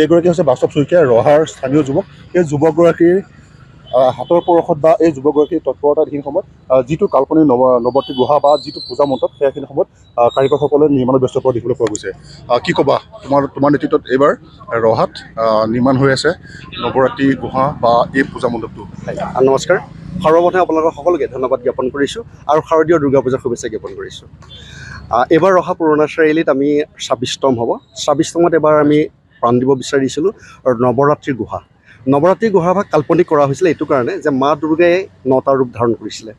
এইগৰাকী হৈছে বাস্তৱ শইকীয়া, ৰহাৰ স্থানীয় যুৱক। এই যুৱকগৰাকীৰ হাতৰ পৰশত বা এই যুৱকগৰাকীৰ তৎপৰতাত এইখিনি সময়ত যিটো কাল্পনিক নৱৰাত্ৰি গুহা বা যিটো পূজা মণ্ডপ সেইখিনি সময়ত কাৰিকৰসকলে নিৰ্মাণত ব্যস্ত কৰা দেখিবলৈ পোৱা গৈছে। কি ক'বা, তোমাৰ নেতৃত্বত এইবাৰ ৰহাত নিৰ্মাণ হৈ আছে নৱৰাত্ৰি গুহা বা এই পূজা মণ্ডপটো? নমস্কাৰ। সৰ্বপ্ৰথমে আপোনালোকক সকলোকে ধন্যবাদ জ্ঞাপন কৰিছোঁ আৰু শাৰদীয় দুৰ্গা পূজাৰ শুভেচ্ছা জ্ঞাপন কৰিছোঁ। এইবাৰ ৰহা পুৰণা চাৰিআলিত আমি ২৬তম হ'ব। ২৬তমত এবাৰ আমি প্ৰাণ দিব বিচাৰিছিলোঁ আৰু নৱৰাত্ৰিৰ গুহা। নৱৰাত্ৰিৰ গুহাভাগ কাল্পনিক কৰা হৈছিলে এইটো কাৰণে যে মা দুৰ্গাই ৯টা ৰূপ ধাৰণ কৰিছিলে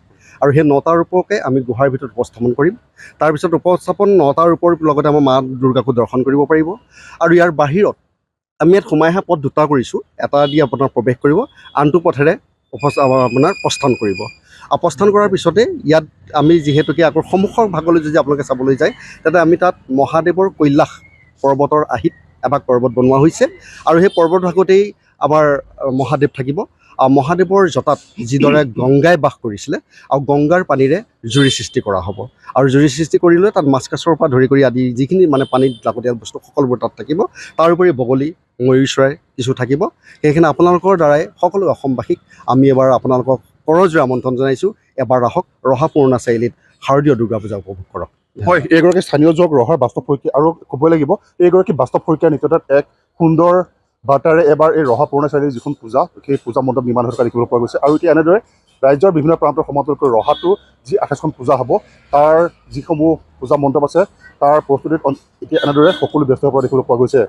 আৰু সেই ৯টা ৰূপকে আমি গুহাৰ ভিতৰত উপস্থাপন কৰিম। তাৰপিছত উপস্থাপন 9টা ৰূপৰ লগতে আমাৰ মা দুৰ্গাকো দৰ্শন কৰিব পাৰিব। আৰু ইয়াৰ বাহিৰত আমি ইয়াত সোমাই অহা পথ দুটা কৰিছোঁ। এটা দি আপোনাৰ প্ৰৱেশ কৰিব, আনটো পথেৰে আপোনাৰ প্ৰস্থান কৰিব। প্ৰস্থান কৰাৰ পিছতে ইয়াত আমি যিহেতুকে আকৌ সন্মুখৰ ভাগলৈ যদি আপোনালোকে চাবলৈ যায়, তেন্তে আমি তাত মহাদেৱৰ কৈলাশ পৰ্বতৰ আৰ্হিত এভাগ পৰ্বত বনোৱা হৈছে আৰু সেই পৰ্বত ভাগতেই আমাৰ মহাদেৱ থাকিব। মহাদেৱৰ জটাত যিদৰে গংগাই বাস কৰিছিলে আৰু গংগাৰ পানীৰে জুৰি সৃষ্টি কৰা হ'ব আৰু জুৰি সৃষ্টি কৰিলে তাত মাছ কাছৰ পৰা ধৰি কৰি আদি যিখিনি মানে পানীত লাগতিয়াল বস্তু সকলোবোৰ তাত থাকিব। তাৰোপৰি বগলী, ময়ূৰ চৰাই কিছু থাকিব। সেইখিনি আপোনালোকৰ দ্বাৰাই সকলো অসমবাসীক আমি এবাৰ আপোনালোকক কৰজোৰে আমন্ত্ৰণ জনাইছোঁ। এবাৰ আহক, ৰহা পুৰণা চাৰিআলিত শাৰদীয় দুৰ্গা পূজা উপভোগ কৰক। হয়, এইগৰাকী স্থানীয় যুৱক ৰহাৰ বাস্তৱ শইকীয়া, আৰু ক'বই লাগিব এইগৰাকী বাস্তৱ শইকীয়াৰ নেতৃত্বত এক সুন্দৰ বাৰ্তাৰে এবাৰ এই ৰহা পুৰণা চাৰিআলিৰ যিখন পূজা, সেই পূজা মণ্ডপ নিৰ্মাণ হৈ থকা দেখিবলৈ পোৱা গৈছে। আৰু এতিয়া এনেদৰে ৰাজ্যৰ বিভিন্ন প্ৰান্তৰ সমান্তৰালকৈ ৰহাটো যি ২৮খন পূজা হ'ব, তাৰ যিসমূহ পূজা মণ্ডপ আছে তাৰ প্ৰস্তুতিত এতিয়া এনেদৰে সকলো ব্যস্ত হোৱা দেখিবলৈ পোৱা গৈছে।